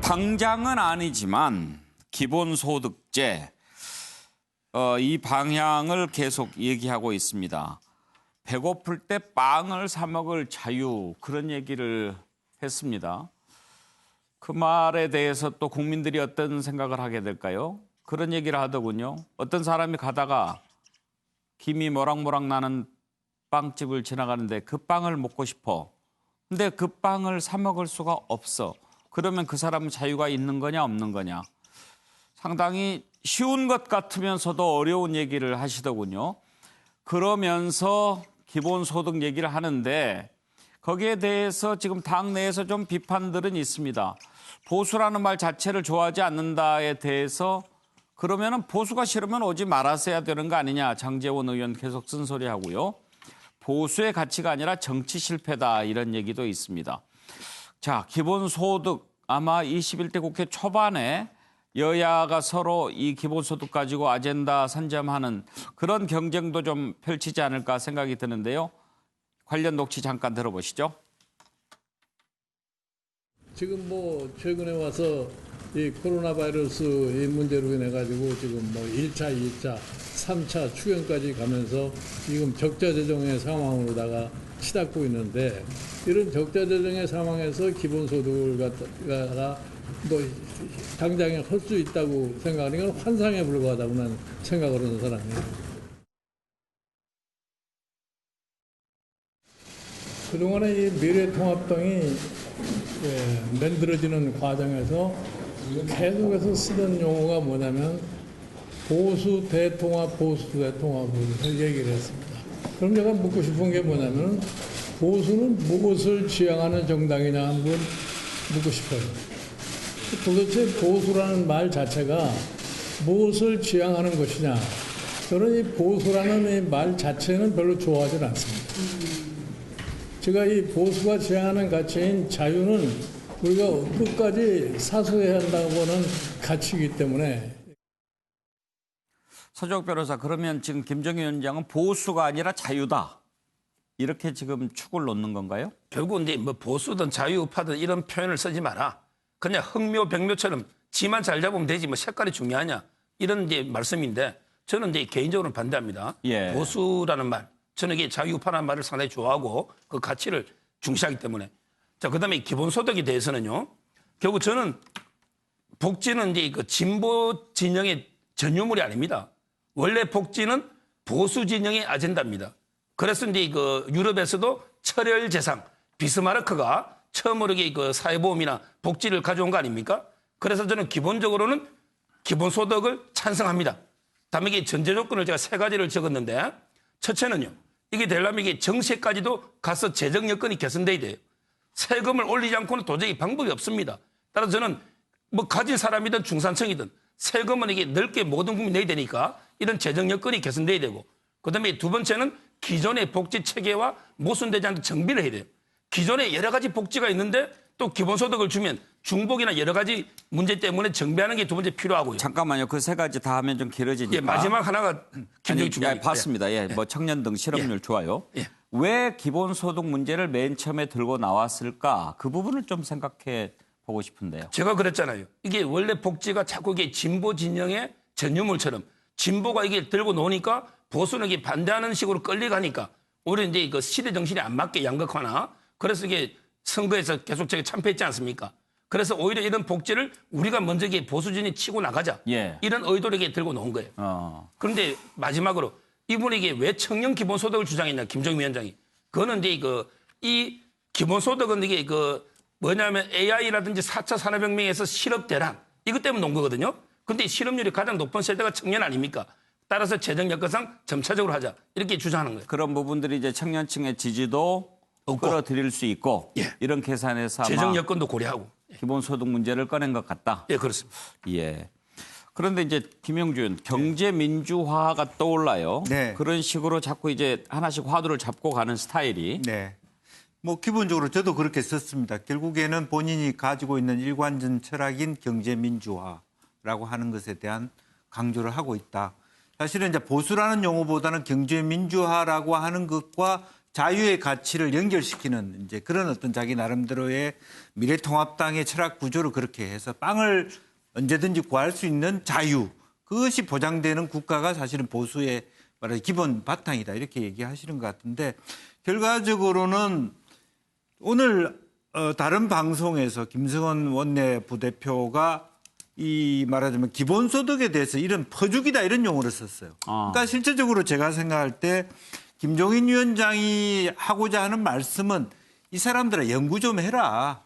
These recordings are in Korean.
당장은 아니지만 기본소득제 이 방향을 계속 얘기하고 있습니다. 배고플 때 빵을 사 먹을 자유 그런 얘기를 했습니다. 그 말에 대해서 또 국민들이 어떤 생각을 하게 될까요? 그런 얘기를 하더군요. 어떤 사람이 가다가 김이 모락모락 나는 빵집을 지나가는데 그 빵을 먹고 싶어. 근데 그 빵을 사 먹을 수가 없어. 그러면 그 사람은 자유가 있는 거냐 없는 거냐. 상당히 쉬운 것 같으면서도 어려운 얘기를 하시더군요. 그러면서 기본소득 얘기를 하는데 거기에 대해서 지금 당 내에서 좀 비판들은 있습니다. 보수라는 말 자체를 좋아하지 않는다에 대해서 그러면은 보수가 싫으면 오지 말았어야 되는 거 아니냐. 장제원 의원 계속 쓴소리하고요. 보수의 가치가 아니라 정치 실패다 이런 얘기도 있습니다. 자, 기본소득 아마 21대 국회 초반에 여야가 서로 이 기본소득 가지고 아젠다 선점하는 그런 경쟁도 좀 펼치지 않을까 생각이 드는데요. 관련 녹취 잠깐 들어보시죠. 지금 최근에 와서 이 코로나 바이러스 이 문제로 인해 가지고 지금 1차, 2차, 3차 추경까지 가면서 지금 적자 재정의 상황으로다가 치닫고 있는데 이런 적자 재정의 상황에서 기본소득을 갖다가 당장에 할 수 있다고 생각하는 건 환상에 불과하다고 나는 생각을 하는 사람이에요. 그동안에 이 미래통합당이 만들어지는 과정에서 계속해서 쓰던 용어가 뭐냐면 보수 대통합을 얘기를 했습니다. 그럼 제가 묻고 싶은 게 뭐냐면 보수는 무엇을 지향하는 정당이냐 한번 묻고 싶어요. 도대체 보수라는 말 자체가 무엇을 지향하는 것이냐. 저는 이 보수라는 이 말 자체는 별로 좋아하지 않습니다. 제가 이 보수가 지향하는 가치인 자유는 우리가 끝까지 사수해야 한다고 보는 가치이기 때문에. 서재욱 변호사, 그러면 지금 김정희 위원장은 보수가 아니라 자유다. 이렇게 지금 축을 놓는 건가요? 결국은 이제 보수든 자유파든 이런 표현을 쓰지 마라. 그냥 흑묘백묘처럼 지만 잘 잡으면 되지 색깔이 중요하냐. 이런 이제 말씀인데 저는 이제 개인적으로 반대합니다. 예. 보수라는 말. 저는 이게 자유파라는 말을 상당히 좋아하고 그 가치를 중시하기 때문에. 자, 그다음에 기본소득에 대해서는요. 결국 저는 복지는 이제 그 진보 진영의 전유물이 아닙니다. 원래 복지는 보수 진영의 아젠다입니다. 그래서 이제 그 유럽에서도 철혈제상 비스마르크가 처음으로 그 사회보험이나 복지를 가져온 거 아닙니까? 그래서 저는 기본적으로는 기본소득을 찬성합니다. 다음에 이게 전제 조건을 제가 3가지를 적었는데 첫째는요. 이게 되려면 이게 정시까지도 가서 재정 여건이 개선돼야 돼요. 세금을 올리지 않고는 도저히 방법이 없습니다. 따라서 저는 가진 사람이든 중산층이든 세금은 이게 넓게 모든 국민이 내야 되니까 이런 재정 여건이 개선돼야 되고 그다음에 두 번째는 기존의 복지 체계와 모순되지 않게 정비를 해야 돼요. 기존에 여러 가지 복지가 있는데 또 기본소득을 주면 중복이나 여러 가지 문제 때문에 정비하는 게 두 번째 필요하고요. 잠깐만요. 그 3가지 다 하면 좀 길어지니까. 예, 마지막 하나가 굉장히 중요해요. 봤습니다. 예, 청년 등 실업률 좋아요. 예. 왜 기본소득 문제를 맨 처음에 들고 나왔을까? 그 부분을 좀 생각해 보고 싶은데요. 제가 그랬잖아요. 이게 원래 복지가 자꾸 이게 진보 진영의 전유물처럼 진보가 이게 들고 노니까 보수는 이게 반대하는 식으로 끌려가니까 오히려 이제 그 시대 정신이 안 맞게 양극화나 그래서 이게 선거에서 계속 저기 참패했지 않습니까? 그래서 오히려 이런 복지를 우리가 먼저 이게 보수진이 치고 나가자. 예. 이런 의도를 이게 들고 놓은 거예요. 그런데 마지막으로 이분이 이게 왜 청년 기본소득을 주장했냐, 김정희 위원장이. 그거는 이제 이 기본소득은 이게 뭐냐면 AI라든지 4차 산업혁명에서 실업 대란 이것 때문에 놓은 거거든요. 근데 실업률이 가장 높은 세대가 청년 아닙니까? 따라서 재정 여건상 점차적으로 하자. 이렇게 주장하는 거예요. 그런 부분들이 이제 청년층의 지지도 끌어들일 수 있고 예. 이런 계산에서 재정 여건도 고려하고 기본소득 문제를 꺼낸 것 같다. 예, 그렇습니다. 예. 그런데 이제 김영준 경제 민주화가 떠올라요. 네. 그런 식으로 자꾸 이제 하나씩 화두를 잡고 가는 스타일이. 네. 기본적으로 저도 그렇게 썼습니다. 결국에는 본인이 가지고 있는 일관된 철학인 경제 민주화라고 하는 것에 대한 강조를 하고 있다. 사실은 이제 보수라는 용어보다는 경제 민주화라고 하는 것과 자유의 가치를 연결시키는 이제 그런 어떤 자기 나름대로의 미래통합당의 철학 구조를 그렇게 해서 빵을 언제든지 구할 수 있는 자유, 그것이 보장되는 국가가 사실은 보수의 말하자면 기본 바탕이다 이렇게 얘기하시는 것 같은데, 결과적으로는 오늘 다른 방송에서 김성원 원내 부대표가 이 말하자면 기본소득에 대해서 이런 퍼주기다 이런 용어를 썼어요. 그러니까 실질적으로 제가 생각할 때 김종인 위원장이 하고자 하는 말씀은 이 사람들아 연구 좀 해라.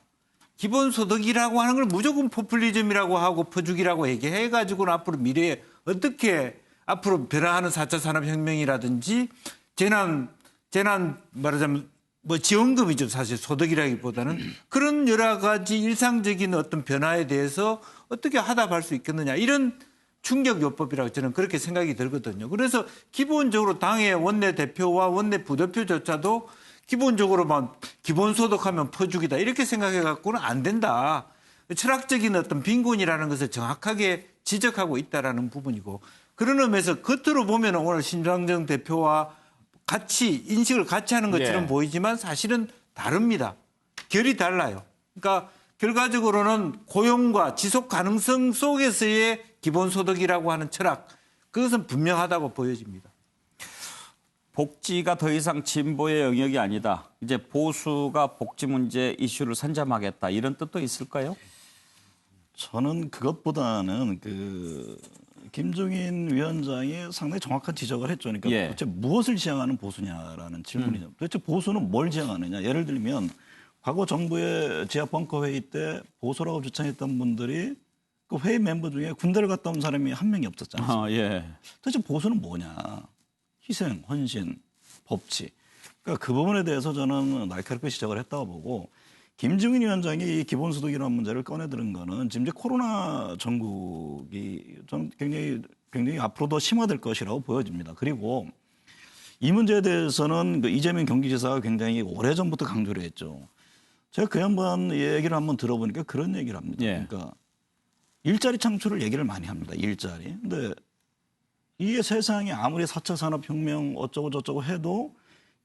기본소득이라고 하는 걸 무조건 포퓰리즘이라고 하고 퍼주기라고 얘기해가지고는 앞으로 미래에 어떻게 앞으로 변화하는 4차 산업혁명이라든지 재난 말하자면 뭐 지원금이죠. 사실 소득이라기보다는 그런 여러 가지 일상적인 어떤 변화에 대해서 어떻게 하답할 수 있겠느냐. 이런 충격요법이라고 저는 그렇게 생각이 들거든요. 그래서 기본적으로 당의 원내대표와 원내 부대표조차도 기본적으로만 기본소득하면 퍼주기다 이렇게 생각해 갖고는 안 된다. 철학적인 어떤 빈곤이라는 것을 정확하게 지적하고 있다라는 부분이고, 그런 의미에서 겉으로 보면 오늘 신장정 대표와 같이 인식을 같이 하는 것처럼 예. 보이지만 사실은 다릅니다. 결이 달라요. 그러니까 결과적으로는 고용과 지속 가능성 속에서의 기본소득이라고 하는 철학, 그것은 분명하다고 보여집니다. 복지가 더 이상 진보의 영역이 아니다. 이제 보수가 복지 문제 이슈를 선점하겠다. 이런 뜻도 있을까요? 저는 그것보다는 김종인 위원장이 상당히 정확한 지적을 했죠. 그러니까 예. 도대체 무엇을 지향하는 보수냐라는 질문이죠. 도대체 보수는 뭘 지향하느냐. 예를 들면 과거 정부의 지하 벙커 회의 때 보수라고 주장했던 분들이 그 회의 멤버 중에 군대를 갔다 온 사람이 한 명이 없었지 않습니까? 예. 도대체 보수는 뭐냐. 희생, 헌신, 법치. 그러니까 그 부분에 대해서 저는 날카롭게 지적을 했다고 보고, 김종인 위원장이 이 기본소득이라는 문제를 꺼내드는 거는 지금 이제 코로나 전국이 좀 굉장히 앞으로 더 심화될 것이라고 보여집니다. 그리고 이 문제에 대해서는 그 이재명 경기지사가 굉장히 오래전부터 강조를 했죠. 제가 그 양반 얘기를 한번 들어보니까 그런 얘기를 합니다. 예. 그러니까 일자리 창출을 얘기를 많이 합니다. 일자리. 근데 이게 세상에 아무리 4차 산업혁명 어쩌고 저쩌고 해도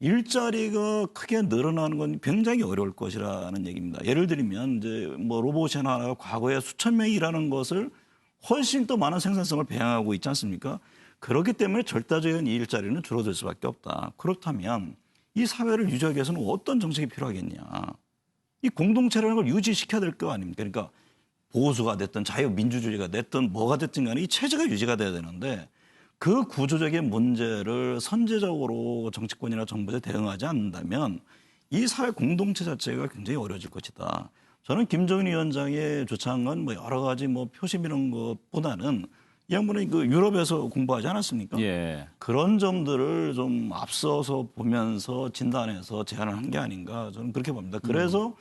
일자리가 크게 늘어나는 건 굉장히 어려울 것이라는 얘기입니다. 예를 들면 이제 뭐 로봇이 하나가 과거에 수천 명이 일하는 것을 훨씬 더 많은 생산성을 배양하고 있지 않습니까? 그렇기 때문에 절대적인 이 일자리는 줄어들 수밖에 없다. 그렇다면 이 사회를 유지하기 위해서는 어떤 정책이 필요하겠냐. 이 공동체라는 걸 유지시켜야 될 거 아닙니까? 그러니까 보수가 됐든 자유민주주의가 됐든 뭐가 됐든 간에 이 체제가 유지가 돼야 되는데, 그 구조적인 문제를 선제적으로 정치권이나 정부에 대응하지 않는다면 이 사회 공동체 자체가 굉장히 어려워질 것이다. 저는 김종인 위원장의 주창은 뭐 여러 가지 뭐 표심 이런 것보다는 이 양반은 그 유럽에서 공부하지 않았습니까? 예. 그런 점들을 좀 앞서서 보면서 진단해서 제안을 한 게 아닌가 저는 그렇게 봅니다. 그래서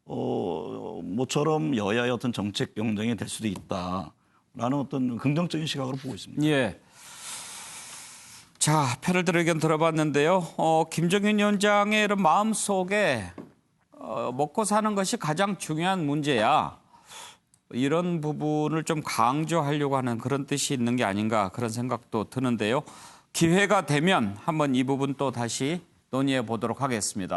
모처럼 여야의 어떤 정책 경쟁이 될 수도 있다라는 어떤 긍정적인 시각으로 보고 있습니다. 예. 자, 패널들 의견 들어봤는데요. 김종인 위원장의 이런 마음속에 먹고 사는 것이 가장 중요한 문제야. 이런 부분을 좀 강조하려고 하는 그런 뜻이 있는 게 아닌가 그런 생각도 드는데요. 기회가 되면 한번 이 부분 또 다시 논의해 보도록 하겠습니다.